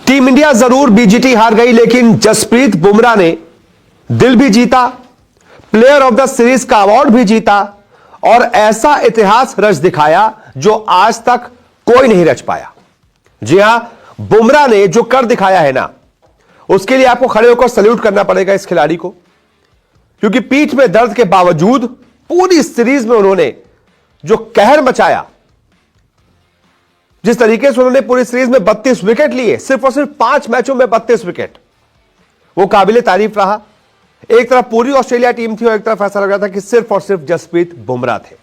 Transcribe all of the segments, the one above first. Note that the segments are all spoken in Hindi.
टीम इंडिया जरूर बीजीटी हार गई, लेकिन जसप्रीत बुमराह ने दिल भी जीता, प्लेयर ऑफ द सीरीज का अवार्ड भी जीता और ऐसा इतिहास रच दिखाया जो आज तक कोई नहीं रच पाया। जी हां, बुमराह ने जो कर दिखाया है ना, उसके लिए आपको खड़े होकर सैल्यूट करना पड़ेगा इस खिलाड़ी को, क्योंकि पीठ में दर्द के बावजूद पूरी सीरीज में उन्होंने जो कहर मचाया, जिस तरीके से उन्होंने पूरी सीरीज में 32 विकेट लिए, सिर्फ और सिर्फ 5 मैचों में 32 विकेट, वो काबिले तारीफ रहा। एक तरफ पूरी ऑस्ट्रेलिया टीम थी और एक तरफ ऐसा लग रहा था कि सिर्फ और सिर्फ जसप्रीत बुमराह थे।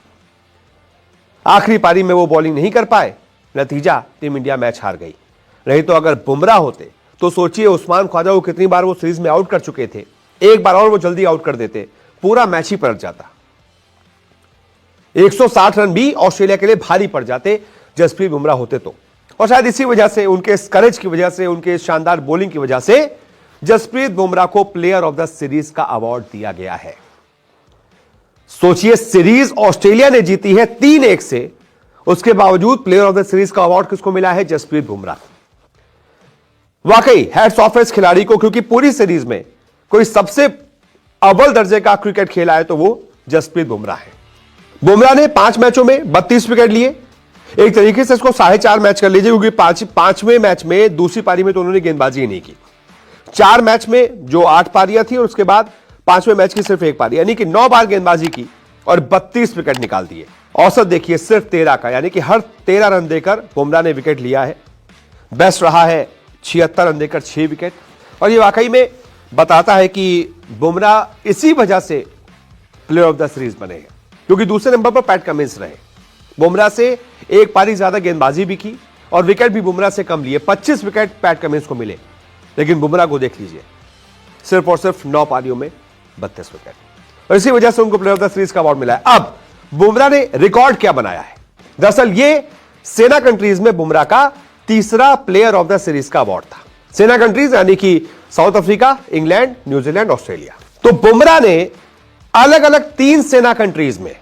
आखिरी पारी में वो बॉलिंग नहीं कर पाए, नतीजा टीम इंडिया मैच हार गई। नहीं तो अगर बुमराह होते तो सोचिए उस्मान ख्वाजा को कितनी बार वो सीरीज में आउट कर चुके थे, एक बार और वो जल्दी आउट कर देते, पूरा मैच ही पलट जाता। 160 रन भी ऑस्ट्रेलिया के लिए भारी पड़ जाते जसप्रीत बुमराह होते तो। और शायद इसी वजह से, उनके इस करेज की वजह से, उनके शानदार बॉलिंग की वजह से जसप्रीत बुमराह को प्लेयर ऑफ द सीरीज का अवार्ड दिया गया है। सोचिए, सीरीज ऑस्ट्रेलिया ने जीती है 3-1 से, उसके बावजूद प्लेयर ऑफ द सीरीज का अवार्ड किसको मिला है? जसप्रीत बुमराह। वाकई हैट्स ऑफ इस खिलाड़ी को, क्योंकि पूरी सीरीज में कोई सबसे अव्वल दर्जे का क्रिकेट खेला है तो वो जसप्रीत बुमराह है। बुमराह ने 5 मैचों में 32 विकेट लिए। एक तरीके से इसको 4.5 मैच कर लीजिए, क्योंकि पांचवें मैच में दूसरी पारी में तो उन्होंने गेंदबाजी ही नहीं की। 4 मैच में जो 8 पारियां थी और उसके बाद 5वें मैच की सिर्फ 1 पारी, यानी कि 9 बार गेंदबाजी की और 32 विकेट निकाल दिए। औसत देखिए सिर्फ 13 का, यानी कि हर 13 रन देकर बुमराह ने विकेट लिया है। बेस्ट रहा है 76 रन देकर 6 विकेट। और ये वाकई में बताता है कि बुमराह इसी वजह से प्लेयर ऑफ द सीरीज बने हैं, क्योंकि दूसरे नंबर पर पैट कमिंस रहे। बुमराह से एक पारी ज्यादा गेंदबाजी भी की और विकेट भी बुमराह से कम लिए। 25 विकेट पैट कमिंस को मिले, लेकिन बुमराह को देख लीजिए, सिर्फ और सिर्फ 9 पारियों में 32 विकेट, और इसी वजह से उनको प्लेयर ऑफ द सीरीज का अवार्ड मिला है। अब बुमराह ने रिकॉर्ड क्या बनाया है? दरअसल ये सेना कंट्रीज में बुमराह का तीसरा प्लेयर ऑफ द सीरीज का अवार्ड था। सेना कंट्रीज यानी कि South Africa, England, New Zealand, Australia. तो बुमराह ने अलग अलग 3 सेना कंट्रीज में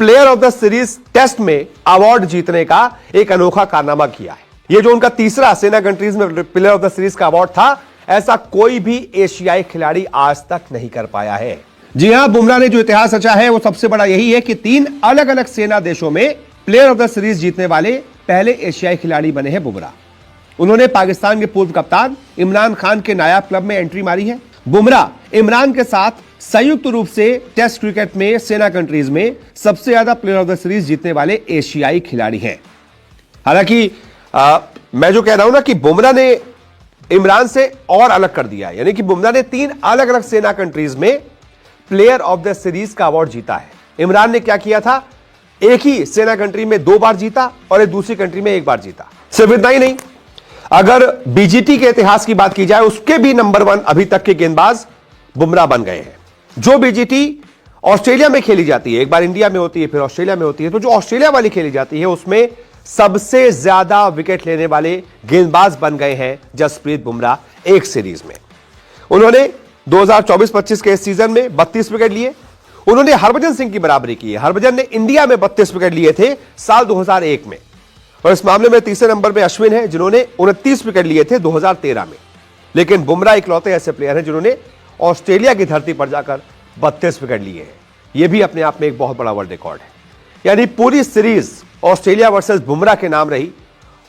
player of the series test में अवार्ड जीतने का एक अनोखा कारनामा किया है। यह जो उनका तीसरा सेना कंट्रीज में प्लेयर ऑफ द सीरीज का अवार्ड था, ऐसा कोई भी एशियाई खिलाड़ी आज तक नहीं कर पाया है। जी हां, बुमराह ने जो इतिहास रचा है वो सबसे बड़ा यही है कि 3 अलग अलग सेना देशों में प्लेयर ऑफ द सीरीज जीतने वाले पहले एशियाई खिलाड़ी बने हैं बुमराह। उन्होंने पाकिस्तान के पूर्व कप्तान इमरान खान के नायाब क्लब में एंट्री मारी है। बुमराह इमरान के साथ संयुक्त रूप से टेस्ट क्रिकेट में सेना कंट्रीज में सबसे ज्यादा प्लेयर ऑफ द सीरीज जीतने वाले एशियाई खिलाड़ी हैं। हालांकि मैं जो कह रहा हूं ना कि बुमराह ने इमरान से और अलग कर दिया है, यानी कि बुमराह ने 3 अलग अलग सेना कंट्रीज में प्लेयर ऑफ द सीरीज का अवार्ड जीता है। इमरान ने क्या किया था? एक ही सेना कंट्री में 2 बार जीता और एक दूसरी कंट्री में 1 बार जीता। सिर्फ इतना ही नहीं, अगर बीजीटी के इतिहास की बात की जाए, उसके भी नंबर 1 अभी तक के गेंदबाज बुमराह बन गए हैं। जो बीजीटी ऑस्ट्रेलिया में खेली जाती है, एक बार इंडिया में होती है, फिर ऑस्ट्रेलिया में होती है, तो जो ऑस्ट्रेलिया वाली खेली जाती है उसमें सबसे ज्यादा विकेट लेने वाले गेंदबाज बन गए हैं जसप्रीत बुमराह एक सीरीज में। उन्होंने 2024-25 के सीजन में 32 विकेट लिए। उन्होंने हरभजन सिंह की बराबरी की है। हरभजन ने इंडिया में 32 विकेट लिए थे साल 2001 में, और इस मामले में तीसरे नंबर पर अश्विन है जिन्होंने 29 विकेट लिए थे 2013 में। लेकिन बुमराह इकलौते ऐसे प्लेयर हैं जिन्होंने ऑस्ट्रेलिया की धरती पर जाकर 32 विकेट लिए हैं। यह भी अपने आप में एक बहुत बड़ा वर्ल्ड रिकॉर्ड है। यानी पूरी सीरीज ऑस्ट्रेलिया वर्सेस बुमराह के नाम रही,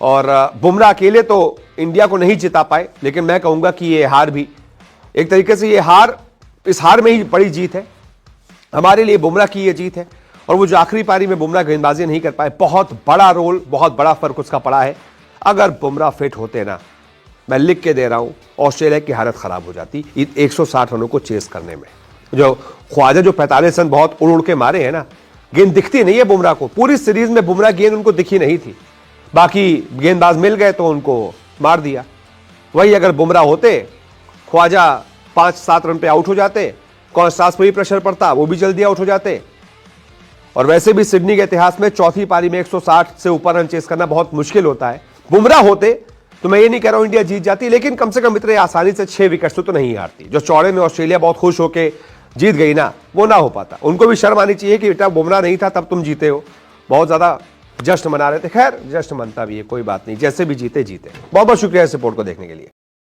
और बुमराह अकेले तो इंडिया को नहीं जिता पाए, लेकिन मैं कहूंगा कि यह हार भी एक तरीके से, ये हार, इस हार में ही बड़ी जीत है हमारे लिए। बुमराह की यह जीत है, और वो जो आखिरी पारी में बुमराह गेंदबाजी नहीं कर पाए, बहुत बड़ा रोल, बहुत बड़ा फर्क उसका पड़ा है। अगर बुमराह फिट होते ना, मैं लिख के दे रहा हूं, ऑस्ट्रेलिया की हालत खराब हो जाती 160 रनों को चेस करने में। जो ख्वाजा जो 45 रन बहुत उड़ उड़ के मारे हैं ना, गेंद दिखती नहीं है बुमराह को। पूरी सीरीज में बुमराह गेंद उनको दिखी नहीं थी, बाकी गेंदबाज मिल गए तो उनको मार दिया। वही अगर बुमराह होते, ख्वाजा 5-7 रन पे आउट हो जाते, कॉन्स्टास पर भी प्रेशर पड़ता, वो भी जल्दी आउट हो जाते। और वैसे भी सिडनी के इतिहास में चौथी पारी में 160 से ऊपर रन चेस करना बहुत मुश्किल होता है। बुमराह होते तो मैं ये नहीं कह रहा हूं इंडिया जीत जाती, लेकिन कम से कम इतने आसानी से 6 विकेट से तो नहीं हारती। जो चौड़े में ऑस्ट्रेलिया बहुत खुश होकर जीत गई ना, वो ना हो पाता। उनको भी शर्म आनी चाहिए कि बेटा बुमराह नहीं था तब तुम जीते हो। बहुत ज्यादा जश्न मना रहे थे। खैर जश्न मनता भी है, कोई बात नहीं, जैसे भी जीते जीते। बहुत बहुत शुक्रिया इस रिपोर्ट को देखने के लिए।